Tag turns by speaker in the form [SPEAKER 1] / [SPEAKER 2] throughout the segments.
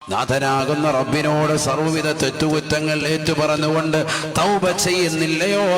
[SPEAKER 1] നാഥനാകുന്ന റബ്ബിനോട് സർവ്വവിധ തെറ്റുകുറ്റങ്ങൾ ഏറ്റുപറഞ്ഞുകൊണ്ട് തൗബ ചെയ്യുന്നില്ലയോ?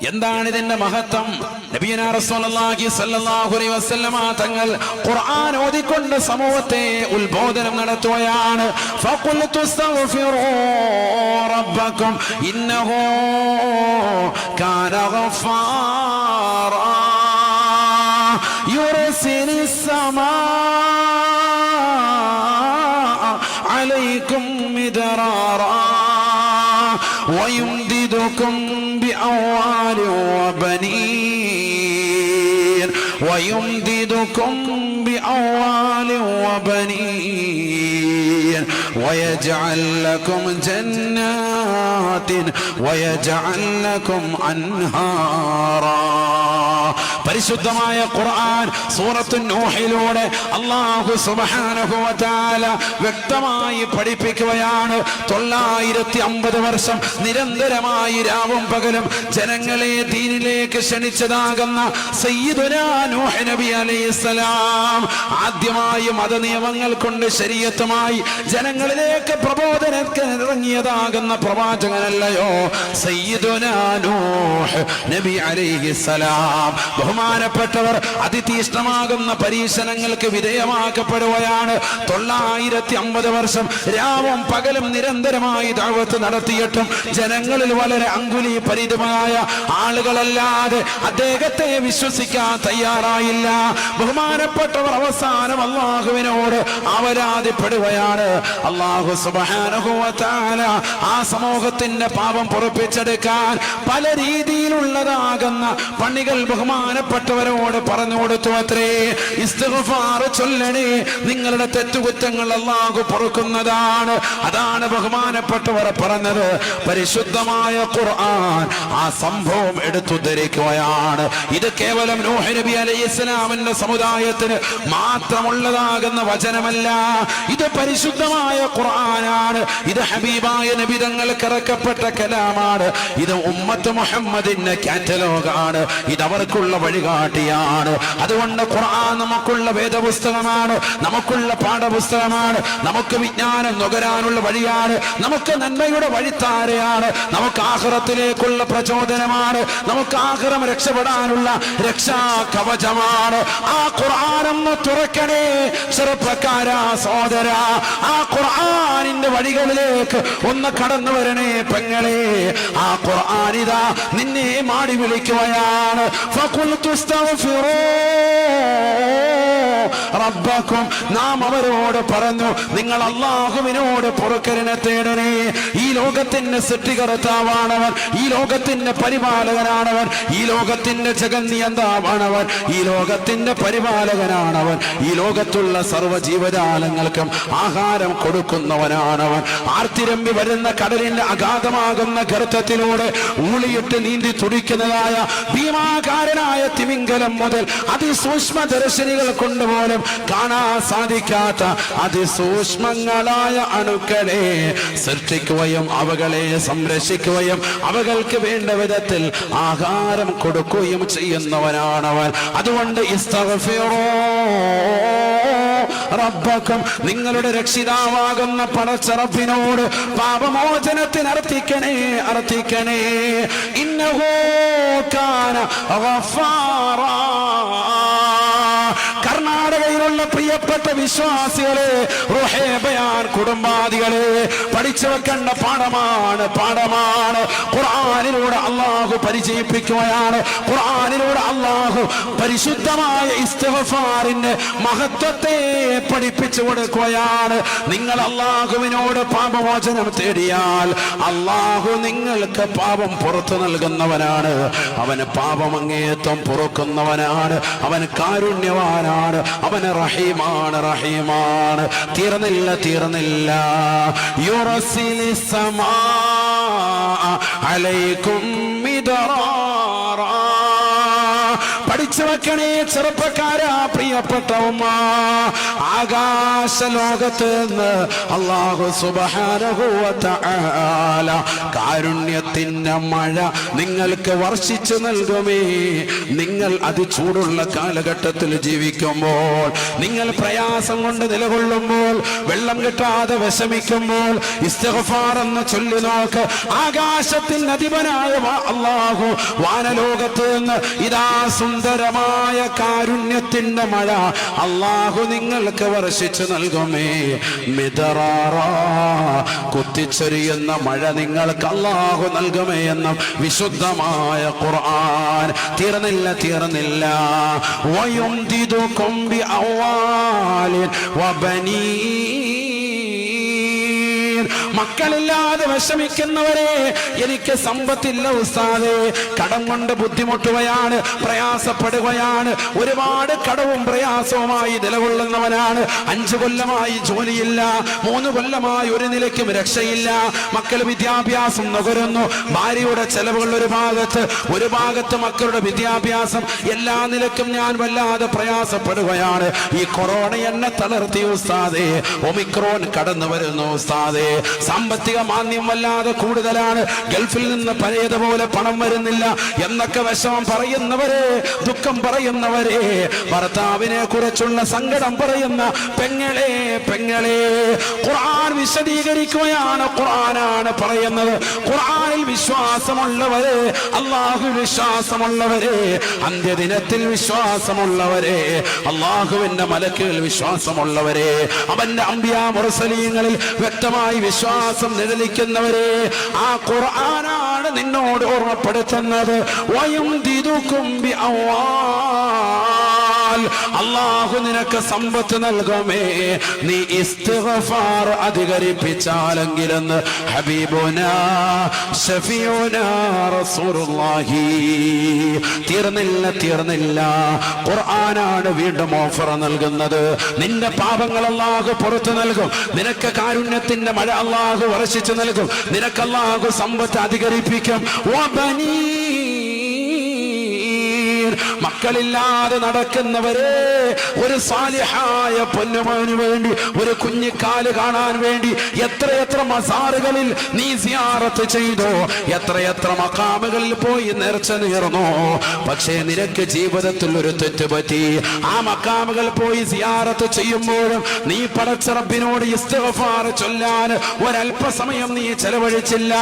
[SPEAKER 1] എന്താണ് ഇതിന്റെ മഹത്വം? നബിയുനാ റസൂലുള്ളാഹി സ്വല്ലല്ലാഹു അലൈഹി വസല്ലമ തങ്ങൾ ഖുർആൻ ഓതിക്കൊണ്ട് സമൂഹത്തെ ഉത്ബോധനം നടത്തുകയാണ്. ഫഖുൽതു അസ്തഗ്ഫിറൂ റബ്ബക്കും ഇന്നഹു കാന ഗഫാറാ യുർസിലിസ് സമാ عليكم مدرارا ويمددكم بأموال وبنين ويجعل لكم جنات ويجعل لكم أنهارا. പരിശുദ്ധമായ ഖുർആൻ സൂറത്തു നൂഹിലൂടെ അല്ലാഹു സുബ്ഹാനഹു വ തആല വ്യക്തമായി പഠിപ്പിക്കുകയാണ്. 950 വർഷം നിരന്തരമായി രാവും പകലും ജനങ്ങളെ ദീനിലേക്ക് ക്ഷണിച്ചതാകുന്ന സയ്യിദുനാ നൂഹ് നബി അലൈഹിസ്സലാം ആദ്യമായി മതനിയമങ്ങൾ കൊണ്ട് ശരീഅത്തുമായി ജനങ്ങളിലേക്ക് പ്രബോധനത്തിന് ഇറങ്ങിയതാകുന്ന പ്രവാചകനല്ലയോ സയ്യിദുനാ നൂഹ് നബി അലൈഹിസ്സലാം. ബഹുമാനപ്പെട്ടവർ അതിതീഷ്ണമാകുന്ന പരീക്ഷണങ്ങൾക്ക് വിധേയമാക്കപ്പെടുകയാണ്. 950 വർഷം രാവും പകലും നിരന്തരമായി ദഅവത്ത് നടത്തിയിട്ടും ജനങ്ങളിൽ വളരെ അങ്കുലി പരിതമായ ആളുകളല്ലാതെ അദ്ദേഹത്തെ വിശ്വസിക്കാൻ തയ്യാറായില്ല. ബഹുമാനപ്പെട്ടവർ അവസാനം അല്ലാഹുവിനോട് അവരാധിപ്പെടുകയാണ്. അല്ലാഹു സുബ്ഹാനഹു വ തആല ആ സമൂഹത്തിന്റെ പാപം പൊറുപ്പിച്ചെടുക്കാൻ പല രീതിയിലുള്ളതാകുന്ന പണികൾ ബഹുമാനപ്പെട്ടവരോട് പറഞ്ഞു കൊടുത്തു അത്രേ. ഇസ്തിഗ്ഫാർ ചൊല്ലണേ, നിങ്ങളുടെ തെറ്റുകുറ്റങ്ങൾ അല്ലാഹു പൊറുക്കുന്നതാണ്. അതാണ് ബഹുമാനപ്പെട്ടവർ പറഞ്ഞത്. പരിശുദ്ധമായ ഖുർആൻ ആ സംഭവം എടുത്തുദ്ധരിക്കുകയാണ്. ഇത് കേവലം നൂഹ് നബി അലൈഹിസ്സലാമിന്റെ സമുദായത്തിന് മാത്രമുള്ളതാകുന്ന വചനമല്ല, ഇത് പരിശുദ്ധമായ ഖുർആനാണ്. ഇത് ഹബീബായ നബി തങ്ങൾക്ക് ഇറക്കപ്പെട്ട കലാമാണ്. ഇത് ഉമ്മത്ത് മുഹമ്മദിന്റെ കാറ്റലോഗാണ്. ഇത് അവർക്കുള്ള വഴികാട്ടിയാണ്. അതുകൊണ്ട് ഖുർആൻ നമുക്കുള്ള വേദപുസ്തകമാണ്, നമുക്കുള്ള പാഠപുസ്തകമാണ്, നമുക്ക് വിജ്ഞാനം നുകരാനുള്ള വഴിയാണ്, നമുക്ക് നന്മയുടെ വഴിത്താരയാണ്, നമുക്ക് ആഖിറത്തിലേക്കുള്ള പ്രചോദനമാണ്, നമുക്ക് ആഖിറം രക്ഷപ്പെടാനുള്ള രക്ഷാ കവചമാണ്. ആ ഖുർആനൊന്ന് തുറക്കണേ ചെറുപ്പക്കാരാ, സഹോദര. ആ ഖുർആനിന്റെ വഴികളിലേക്ക് ഒന്ന് കടന്നു വരണേ പെങ്ങളെ. ആ ഖുർആനിതാ നിന്നെ മാടി വിളിക്കുകയാണ്. ഫഖുൽതു അസ്തഗ്ഫിറൂ റബ്ബക്കും, നാം അവരോട് പറഞ്ഞു, നിങ്ങൾ അല്ലാഹുവിനോട് പൊറുക്കലിനെ തേടണേ. ഈ ലോകത്തിന്റെ സൃഷ്ടികർത്താവാണവൻ, ഈ ലോകത്തിന്റെ പരിപാലകനാണവൻ, ഈ ലോകത്തിന്റെ ജഗന്നിയന്താവാണവൻ, ഈ ലോകത്തിന്റെ പരിപാലകനാണവൻ, ഈ ലോകത്തുള്ള സർവ്വ ജീവജാലങ്ങൾക്കും ആഹാരം കൊടുക്കുന്നവനാണവൻ. ആർത്തിരമ്പി വരുന്ന കടലിന്റെ അഗാധമാകുന്ന ഗർത്തത്തിലൂടെ ഊളിയിട്ട് നീന്തി തുടിക്കുന്നതായ ഭീമാകാരനായ തിമിംഗലം മുതൽ അതിസൂക്ഷ്മദർശിനികൾ കൊണ്ടുപോലും കാണാൻ സാധിക്കാത്ത അതിസൂക്ഷ്മങ്ങളായ അണുക്കളെ സൃഷ്ടിക്കുകയും അവകളെ സംരക്ഷിക്കുകയും അവകൾക്ക് വേണ്ട വിധത്തിൽ ആഹാരം കൊടുക്കുകയും ചെയ്യുന്നവനാണവൻ. അതുകൊണ്ട് ഇസ്തഗ്ഫിറൂ റബ്ബക്കും, നിങ്ങളുടെ രക്ഷിതാവാകുന്ന പടച്ച റബ്ബിനോട് പാപമോചനത്തിന് അർത്ഥിക്കണേ. ഇന്നഹു കാന ഗഫാറാ. കർണാടകയിലുള്ള പ്രിയപ്പെട്ട വിശ്വാസികളെ, റുഹൈബയാൻ കുടുംബാദികളെ, പഠിച്ചു വെക്കേണ്ട പാഠമാണ്. ഖുർആനിലൂടെ അല്ലാഹു പരിചയിപ്പിക്കുകയാണ്. ഖുർആനിലൂടെ അല്ലാഹു പരിശുദ്ധമായ ഇസ്തിഗ്ഫാറിന്റെ മഹത്വത്തെ പഠിപ്പിച്ചു കൊടുക്കുകയാണ്. നിങ്ങൾ അല്ലാഹുവിനോട് പാപമോചനം തേടിയാൽ അല്ലാഹു നിങ്ങൾക്ക് പാപം പുറത്തു നൽകുന്നവനാണ്. അവന് പാപം അങ്ങേയറ്റം പൊറുക്കുന്നവനാണ്. അവൻ കാരുണ്യവാനാണ്. അവന് റഹീമാണ്. തീർന്നില്ല. യുർസിലിസ് സമാ അലൈക്കും മിദ്റാറാ. പഠിച്ചു വെക്കണേ ചെറുപ്പക്കാരാ, പ്രിയപ്പെട്ട ഉമ്മ. ആകാശ ലോകത്ത് നിന്ന് അല്ലാഹു സുബ്ഹാനഹു വ തആല കാരുണ്യത്തിന്റെ മഴ നിങ്ങൾക്ക് വർഷിച്ചു നൽകുമേ. നിങ്ങൾ അതിചൂടുള്ള കാലഘട്ടത്തിൽ ജീവിക്കുമ്പോൾ, നിങ്ങൾ പ്രയാസം കൊണ്ട് നിലകൊള്ളുമ്പോൾ, വെള്ളം കിട്ടാതെ വിഷമിക്കുമ്പോൾ ഇസ്തിഗ്ഫാർ എന്ന് ചൊല്ലി നോക്ക്. ആകാശത്തിന്റെ അധിപനായ അല്ലാഹു വാനലോകത്ത് നിന്ന് ഇതാ സുന്ദരമായ കാരുണ്യത്തിന്റെ മഴ അല്ലാഹു നിങ്ങൾക്ക് വർഷിച്ചു നൽകുമേ. മിദറാറ കുത്തിച്ചൊരിയുന്ന മഴ നിങ്ങൾക്ക് അല്ലാഹു നൽകുമേ എന്നും വിശുദ്ധമായ ഖുർആൻ. തീർന്നില്ല. വയുംദിദുകും ബിഅവാലിൻ വബനീൻ. മക്കളില്ലാതെ വിഷമിക്കുന്നവരെ, എനിക്ക് സമ്പത്തില്ല ഉസ്താദേ, കടം കൊണ്ട് ബുദ്ധിമുട്ടുകയാണ്, പ്രയാസപ്പെടുകയാണ്, ഒരുപാട് കടവും പ്രയാസവുമായി നിലകൊള്ളുന്നവനാണ്. 5 കൊല്ലമായി ജോലിയില്ല, 3 കൊല്ലമായി ഒരു നിലയ്ക്കും രക്ഷയില്ല, മക്കൾ വിദ്യാഭ്യാസം നുകരുന്നു, ഭാര്യയുടെ ചെലവുകൾ ഒരു ഭാഗത്ത് മക്കളുടെ വിദ്യാഭ്യാസം, എല്ലാ നിലയ്ക്കും ഞാൻ വല്ലാതെ പ്രയാസപ്പെടുകയാണ്. ഈ കൊറോണ എന്നെ തളർത്തി ഉസ്താദേ, ഒമിക്രോൺ കടന്നു വരുന്നു ഉസ്താദേ, സാമ്പത്തിക മാന്ദ്യം വല്ലാതെ കൂടുതലാണ്, ഗൾഫിൽ നിന്ന് പഴയതുപോലെ പണം വരുന്നില്ല എന്നൊക്കെ വിഷമം പറയുന്നവരെ, ദുഃഖം പറയുന്നവരെ, ഭർത്താവിനെ കുറിച്ചുള്ള സങ്കടം പറയുന്ന പെങ്ങളെ, ഖുർആൻ വിശദീകരിക്കുകയാണ്. ഖുർആനാണ് പറയുന്നത്. ഖുർആനിൽ വിശ്വാസമുള്ളവരെ, അല്ലാഹു വിശ്വാസമുള്ളവരെ, അന്ത്യദിനത്തിൽ വിശ്വാസമുള്ളവരെ, അല്ലാഹുവിന്റെ മലക്കുകൾ വിശ്വാസമുള്ളവരെ, അവന്റെ അംബിയാ മുർസലീങ്ങളിൽ വ്യക്തമായി വിശ്വാസം നിഴലിക്കുന്നവരെ, ആ ഖുർആനാണ് നിന്നോട് ഓർമ്മപ്പെടുത്തുന്നത്. വയുംദിദുകും ബിഅവാൽ. അല്ലാഹു നിനക്ക് സമ്പത്ത് നൽകുമേ, നീ ഇസ്തിഗ്ഫാർ അധികരിപ്പിച്ചാലെങ്കിലെന്ന് ഹബീബുനാ ശഫീഉനാ റസൂലുള്ളാഹി. തീർന്നില്ല. ഖുർആനാണ് വീണ്ടും ഓഫർ നൽകുന്നത്. നിന്റെ പാപങ്ങൾ അല്ലാഹു പുറത്തു നൽകും, നിനക്ക് കാരുണ്യത്തിന്റെ മഴ അല്ലാഹു വർഷിച്ചു നൽകും, നിനക്ക് അല്ലാഹു സമ്പത്ത് അധികരിപ്പിക്കും. മക്കളില്ലാതെ നടക്കുന്നവരെ, ഒരു സാലിഹായ പൊന്നുമോന് വേണ്ടി, ഒരു കുഞ്ഞിക്കാല് കാണാൻ വേണ്ടി എത്രയെത്ര മസാറുകളിൽ നീ സിയാറത്ത് ചെയ്തോ, എത്രയെത്ര മഖാമുകളിൽ പോയി നേർച്ച നേർന്നോ. പക്ഷേ നിനക്ക് ജീവിതത്തിൽ ഒരു തെറ്റ് പറ്റി. ആ മഖാമുകൾ പോയി സിയാറത്ത് ചെയ്യുമ്പോഴും നീ പടച്ച റബ്ബിനോട് ഇസ്തിഗ്ഫാർ ചൊല്ലാൻ ഒരല്പസമയം നീ ചെലവഴിച്ചില്ല.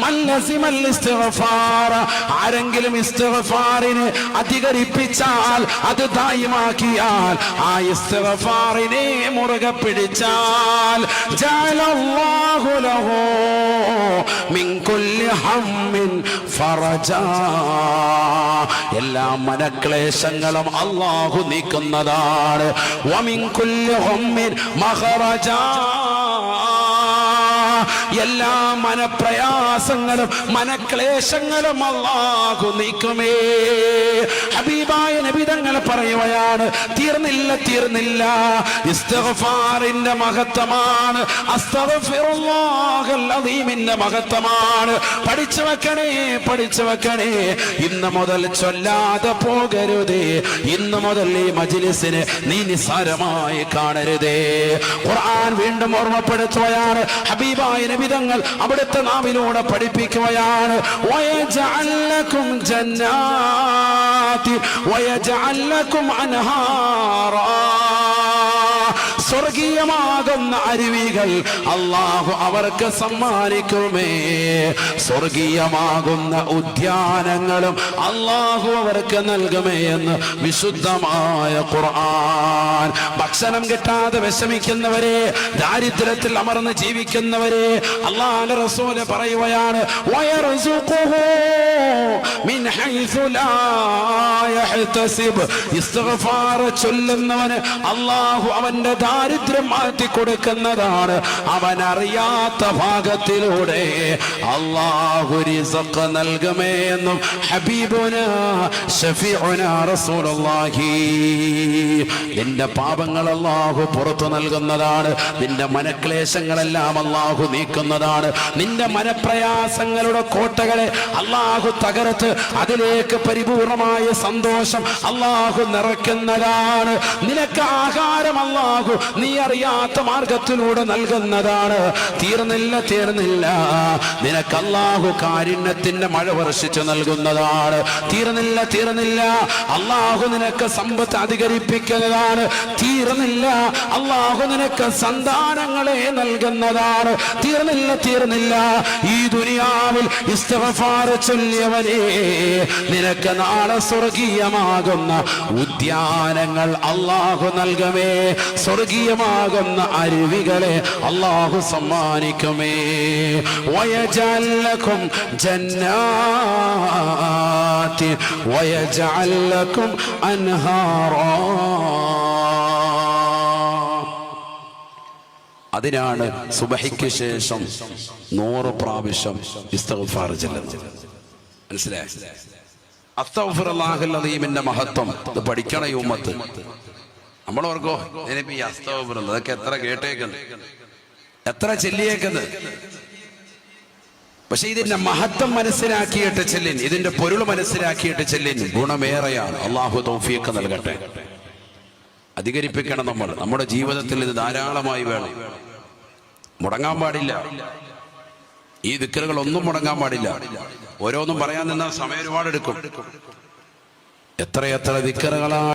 [SPEAKER 1] മല്ലസിമൽ ഇസ്തിഗ്ഫാർ. ആരെങ്കിലും ഇസ്തിഗ്ഫാറിനെ അധികരിപ്പിച്ചാൽ, അത് ദായിമാക്കിയാൽ, ആ ഇസ്തിഗ്ഫാറിനെ മുറുകെ പിടിച്ചാൽ, ജഅലല്ലാഹു ലഹു മിൻ കുല്ലി ഹമ്മിൻ ഫറജാ. എല്ലാ മനക്ലേശങ്ങളും അല്ലാഹു നീക്കുന്നതാണ്. വമിൻ കുല്ലി ഹമ്മിൻ മഖറജാ. എല്ലാ മനപ്രയാസങ്ങളും മനക്ലേശങ്ങളും അല്ലാഹു നീക്കുമേ. ഹബീബായ നബി തങ്ങൾ പറയുകയാണ്, തീർന്നില്ല. ഇസ്തിഗ്ഫാറിന്റെ മഹത്വമാണ്, അസ്തഗ്ഫിറുല്ലാഹൽ അദീമിന്റെ മഹത്വമാണ്. പഠിച്ചു വെക്കണേ. ഇന്ന് മുതൽ ചൊല്ലാതെ പോകരുതേ. ഇന്ന് മുതൽ ഈ മജ്ലിസിനെ നീ നിസ്സാരമായി കാണരുതേ. ഖുർആൻ വീണ്ടും ഓർമ്മപ്പെടുത്തുകയാണ്. ഹബീബായ നബി തങ്ങൾ അവിടുത്തെ നാവിലൂടെ പഠിപ്പിക്കുകയാണ്. വയജഅൽ ലക്കും ജന്നാതി വയജഅൽ ലക്കും അൻഹാറാ. സ്വർഗീയമാകുന്ന അരുവികൾ അല്ലാഹു അവർക്ക് സമ്മാനിക്കുമേ. സ്വർഗീയമാകുന്ന ഉദ്യാനങ്ങളും അല്ലാഹു അവർക്ക് നൽകുമേ എന്ന് വിശുദ്ധമായ ഖുർആൻ. ഭക്ഷണം കിട്ടാതെ വിഷമിക്കുന്നവരെ, ദാരിദ്ര്യത്തിൽ അമർന്ന് ജീവിക്കുന്നവരെ അല്ലാഹുവിന്റെ റസൂൽ പറയുകയാണ്, വയർസുഖുഹു മിൻ ഹൈസു ലാ യഹ്തസിബ്. ഇസ്തിഗ്ഫാർ ചൊല്ലുന്നവന് അല്ലാഹു അവന്റെ ദാരിദ്ര്യം മാറ്റി കൊടുക്കുന്നതാണ്. അവൻ അറിയാത്ത ഭാഗത്തിലൂടെ അല്ലാഹു റിസ്ഖ് നൽകുമേ എന്നും ഹബീബുനാ ശഫീഉനാ റസൂലുള്ളാഹി. നിന്റെ പാപങ്ങൾ അല്ലാഹു പുറത്തു നൽകുന്നതാണ്. നിന്റെ മനക്ലേശങ്ങളെല്ലാം അല്ലാഹു നീക്കുന്നതാണ്. നിന്റെ മനപ്രയാസങ്ങളുടെ കോട്ടകളെ അല്ലാഹു തകർത്ത് അതിലേക്ക് പരിപൂർണമായ സന്തോഷം അല്ലാഹു നിറയ്ക്കുന്നതാണ്. നിനക്ക് ആഹാരം അല്ലാഹു അല്ലാഹു നീ അറിയാത്ത മാർഗത്തിലൂടെ നൽകുന്നതാണ്. തീർന്നില്ല, നിനക്ക് അല്ലാഹു കാരുണ്യത്തിന്റെ മഴ വർഷിച്ചു നൽകുന്നതാണ്. തീർന്നില്ല, അല്ലാഹു നിനക്ക് സമ്പത്ത് അധികരിപ്പിക്കുന്നതാണ്. തീർന്നില്ല, അല്ലാഹു നിനക്ക് സന്താനങ്ങളെ നൽകുന്നതാണ്. തീർന്നില്ല, ഈ ദുനിയാവിൽ ഇസ്തിഗ്ഫാർ ചൊല്ലിയവനെ നിനക്ക് നാളെ സ്വർഗീയമാകുന്ന ഉദ്യാനങ്ങൾ അല്ലാഹു നൽകുമേ. സ്വർഗീയമാകുന്ന അരുവികളെ അല്ലാഹു സമ്മാനിക്കുമേ. വയജഅൽ ലക്കും ജന്നാത്തി വയജഅൽ ലക്കും അൻഹാറാ. അതിനാണ് സുബഹിക്ക് ശേഷം 100 പ്രാവശ്യം ഇസ്തിഗ്ഫാർ ചൊല്ലുന്നത്. മനസ്സിലായോ? അസ്തഗ്ഫിറുല്ലാഹൽ അദീമിന്റെ മഹത്വം ഇത് പഠിക്കണ ഈ ഉമ്മത്ത്. നമ്മളോർക്കോ ഇനിയിപ്പോ ഈ അസ്തഗ്ഫിറുല്ലാഹ് അതൊക്കെ എത്ര കേട്ടേക്കുന്നത്, എത്ര ചൊല്ലിയേക്കുന്നത്. പക്ഷെ ഇതിന്റെ മഹത്വം മനസ്സിലാക്കിയിട്ട് ചെല്ലിൻ, ഇതിന്റെ പൊരുൾ മനസ്സിലാക്കിയിട്ട് ചെല്ലിൻ, ഗുണമേറെയാണ്. അള്ളാഹു തൗഫീഖ് നൽകട്ടെ. അധികരിപ്പിക്കണം. നമ്മുടെ ജീവിതത്തിൽ ഇത് ധാരാളമായി വേണം. മുടങ്ങാൻ പാടില്ല. ഈ ദിക്റുകളൊന്നും മുടങ്ങാൻ പാടില്ല. ഓരോന്നും പറയാൻ നിന്നാൽ സമയം ഒരുപാട് എടുക്കും. എത്ര ദിക്റുകളാണ്